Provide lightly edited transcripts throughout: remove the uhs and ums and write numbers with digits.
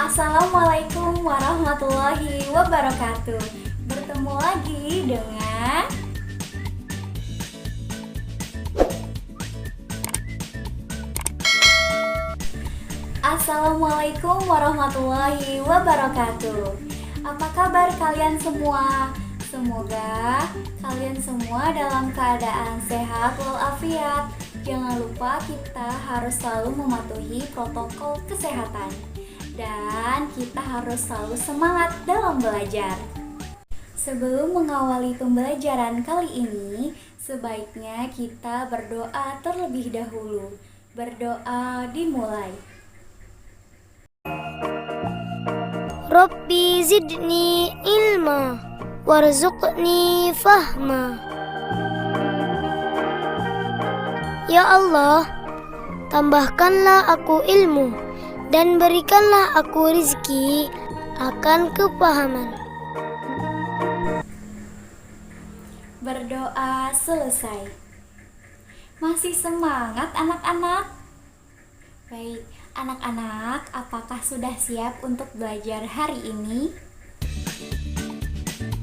Assalamualaikum warahmatullahi wabarakatuh. Bertemu lagi dengan Assalamualaikum warahmatullahi wabarakatuh. Apa kabar kalian semua? Semoga kalian semua dalam keadaan sehat walafiat. Jangan lupa kita harus selalu mematuhi protokol kesehatan. Dan kita harus selalu semangat dalam belajar. Sebelum mengawali pembelajaran kali ini, sebaiknya kita berdoa terlebih dahulu. Berdoa dimulai. Rabbi zidni ilma warzuqni fahma. Ya Allah, tambahkanlah aku ilmu dan berikanlah aku rizki akan kepahaman. Berdoa selesai. Masih semangat anak-anak? Baik, anak-anak, apakah sudah siap untuk belajar hari ini?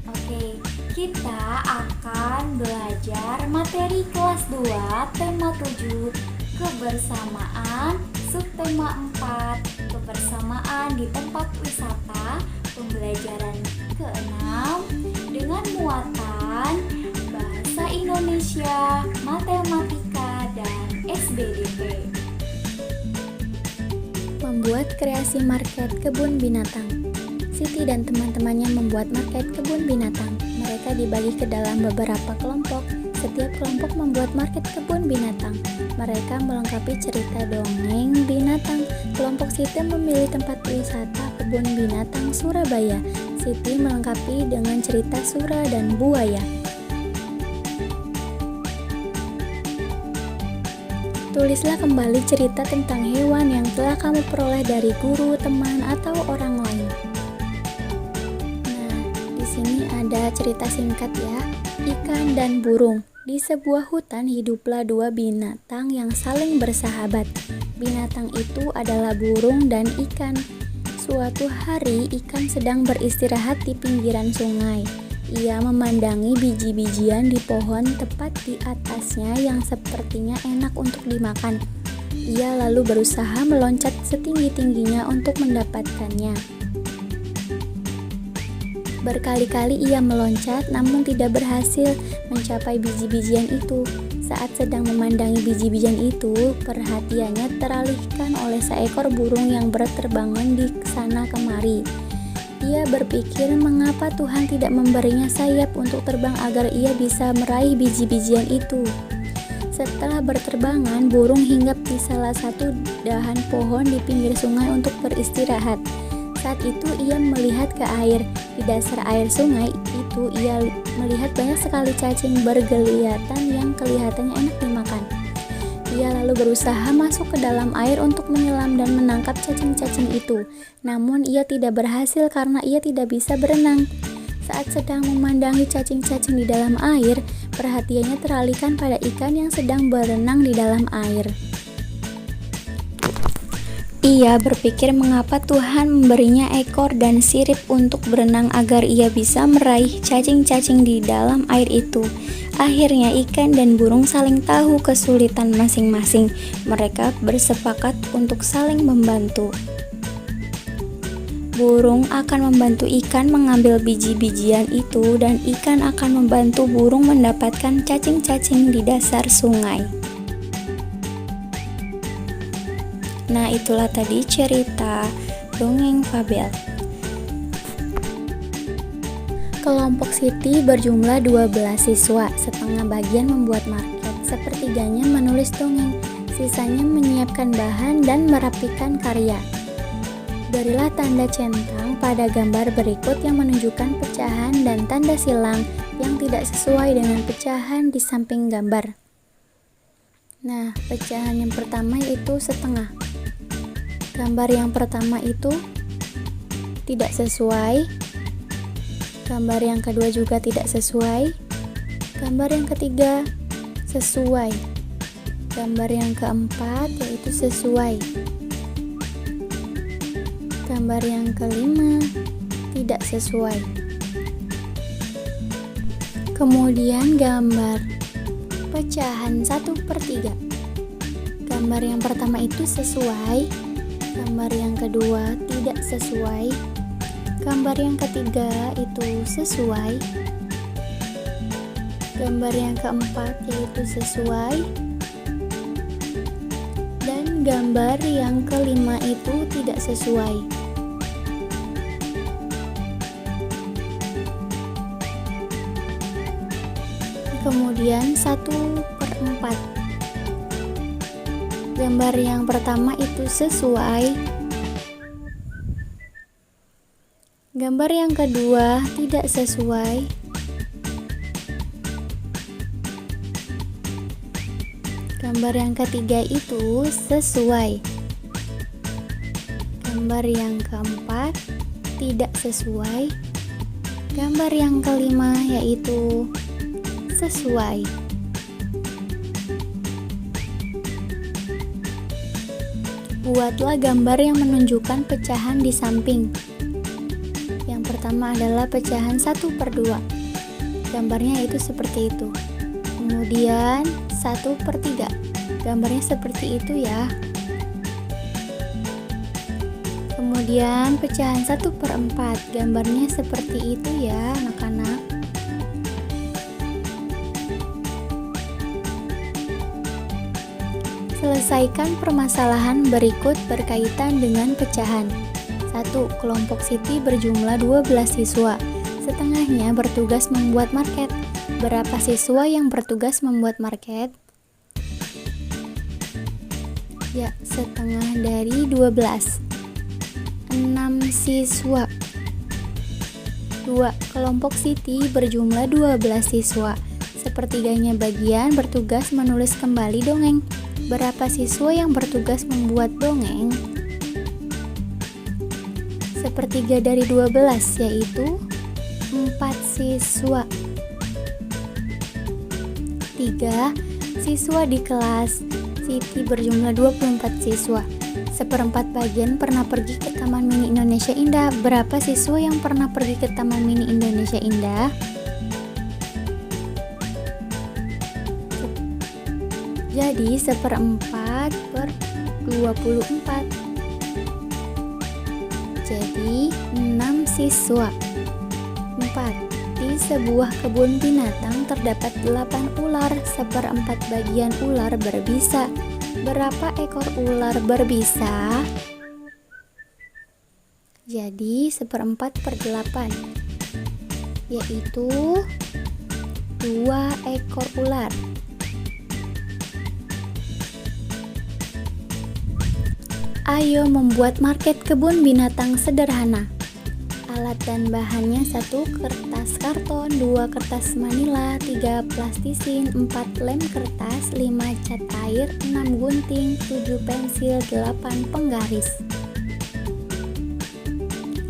Oke, kita akan belajar materi kelas 2, tema 7, kebersamaan, subtema 4, kebersamaan di tempat wisata, pembelajaran ke-6 dengan muatan bahasa Indonesia, matematika, dan SBDP. Membuat kreasi market kebun binatang. Siti dan teman-temannya membuat market kebun binatang. Mereka dibagi ke dalam beberapa kelompok. Setiap kelompok membuat market kebun binatang. Mereka melengkapi cerita dongeng binatang. Kelompok Siti memilih tempat wisata kebun binatang Surabaya. Siti melengkapi dengan cerita sura dan buaya. Tulislah kembali cerita tentang hewan yang telah kamu peroleh dari guru, teman, atau orang lain. Nah, di sini ada cerita singkat ya. Ikan dan burung. Di sebuah hutan hiduplah dua binatang yang saling bersahabat. Binatang itu adalah burung dan ikan. Suatu hari, ikan sedang beristirahat di pinggiran sungai. Ia memandangi biji-bijian di pohon tepat di atasnya yang sepertinya enak untuk dimakan. Ia lalu berusaha meloncat setinggi-tingginya untuk mendapatkannya. Berkali-kali ia meloncat namun tidak berhasil mencapai biji-bijian itu. Saat sedang memandangi biji-bijian itu, perhatiannya teralihkan oleh seekor burung yang berterbangan di sana kemari. Ia berpikir mengapa Tuhan tidak memberinya sayap untuk terbang agar ia bisa meraih biji-bijian itu. Setelah berterbangan, burung hinggap di salah satu dahan pohon di pinggir sungai untuk beristirahat. Saat itu ia melihat ke air. Di dasar air sungai itu ia melihat banyak sekali cacing bergeliatan yang kelihatannya enak dimakan. Ia lalu berusaha masuk ke dalam air untuk menyelam dan menangkap cacing-cacing itu. Namun ia tidak berhasil karena ia tidak bisa berenang. Saat sedang memandangi cacing-cacing di dalam air, perhatiannya teralihkan pada ikan yang sedang berenang di dalam air. Ia berpikir mengapa Tuhan memberinya ekor dan sirip untuk berenang agar ia bisa meraih cacing-cacing di dalam air itu. Akhirnya ikan dan burung saling tahu kesulitan masing-masing. Mereka bersepakat untuk saling membantu. Burung akan membantu ikan mengambil biji-bijian itu dan ikan akan membantu burung mendapatkan cacing-cacing di dasar sungai. Nah, itulah tadi cerita dongeng fabel. Kelompok Siti berjumlah 12 siswa, setengah bagian membuat market, sepertiganya menulis dongeng, sisanya menyiapkan bahan dan merapikan karya. Berilah tanda centang pada gambar berikut yang menunjukkan pecahan dan tanda silang yang tidak sesuai dengan pecahan di samping gambar. Nah, pecahan yang pertama yaitu setengah. Gambar yang pertama itu tidak sesuai. Gambar yang kedua juga tidak sesuai. Gambar yang ketiga sesuai. Gambar yang keempat yaitu sesuai. Gambar yang kelima tidak sesuai. Kemudian gambar pecahan 1/3. Gambar yang pertama itu sesuai, gambar yang kedua tidak sesuai, gambar yang ketiga itu sesuai, gambar yang keempat yaitu sesuai, dan gambar yang kelima itu tidak sesuai. Kemudian 1/4. Gambar yang pertama itu sesuai, gambar yang kedua tidak sesuai, gambar yang ketiga itu sesuai, gambar yang keempat tidak sesuai, gambar yang kelima yaitu sesuai. Buatlah gambar yang menunjukkan pecahan di samping. Yang pertama adalah pecahan 1/2. Gambarnya itu seperti itu. Kemudian 1/3. Gambarnya seperti itu ya. Kemudian pecahan 1/4. Gambarnya seperti itu ya anak-anak. Selesaikan permasalahan berikut berkaitan dengan pecahan. 1. Kelompok Siti berjumlah 12 siswa. Setengahnya bertugas membuat market. Berapa siswa yang bertugas membuat market? Ya, setengah dari 12. 6 siswa. 2. Kelompok Siti berjumlah 12 siswa. Sepertiganya bagian bertugas menulis kembali dongeng. Berapa siswa yang bertugas membuat dongeng? Sepertiga dari 12 yaitu 4 siswa. 3. Siswa di kelas Siti berjumlah 24 siswa. 1/4 bagian pernah pergi ke Taman Mini Indonesia Indah. Berapa siswa yang pernah pergi ke Taman Mini Indonesia Indah? Jadi 1/4/24. Jadi 6 siswa. 4. Di sebuah kebun binatang terdapat 8 ular. 1/4 bagian ular berbisa. Berapa ekor ular berbisa? Jadi 1/4/8, yaitu 2 ekor ular. Ayo membuat market kebun binatang sederhana. Alat dan bahannya: 1 kertas karton, 2 kertas manila, 3 plastisin, 4 lem kertas, 5 cat air, 6 gunting, 7 pensil, 8 penggaris.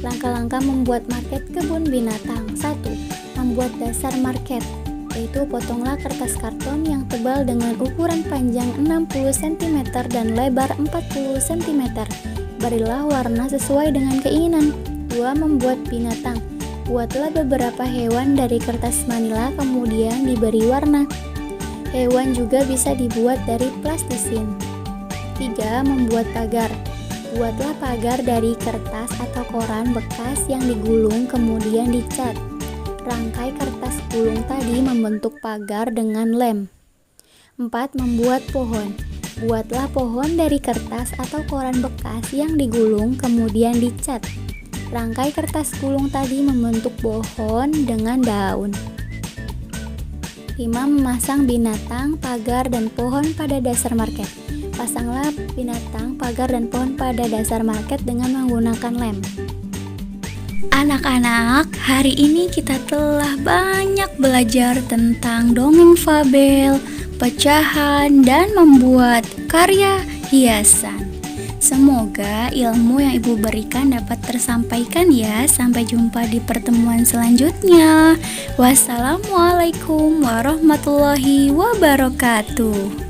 Langkah-langkah membuat market kebun binatang. 1. Membuat dasar market, yaitu potonglah kertas karton yang tebal dengan ukuran panjang 60 cm dan lebar 40 cm. Berilah warna sesuai dengan keinginan. 2. Membuat binatang. Buatlah beberapa hewan dari kertas manila kemudian diberi warna. Hewan juga bisa dibuat dari plastisin. 3. Membuat pagar. Buatlah pagar dari kertas atau koran bekas yang digulung kemudian dicat. Rangkai kertas gulung tadi membentuk pagar dengan lem. 4. Membuat pohon. Buatlah pohon dari kertas atau koran bekas yang digulung kemudian dicat. Rangkai kertas gulung tadi membentuk pohon dengan daun. 5. Memasang binatang, pagar, dan pohon pada dasar market. Pasanglah binatang, pagar, dan pohon pada dasar market dengan menggunakan lem. Anak-anak, hari ini kita telah banyak belajar tentang dongeng fabel, pecahan, dan membuat karya hiasan. Semoga ilmu yang Ibu berikan dapat tersampaikan ya. Sampai jumpa di pertemuan selanjutnya. Wassalamualaikum warahmatullahi wabarakatuh.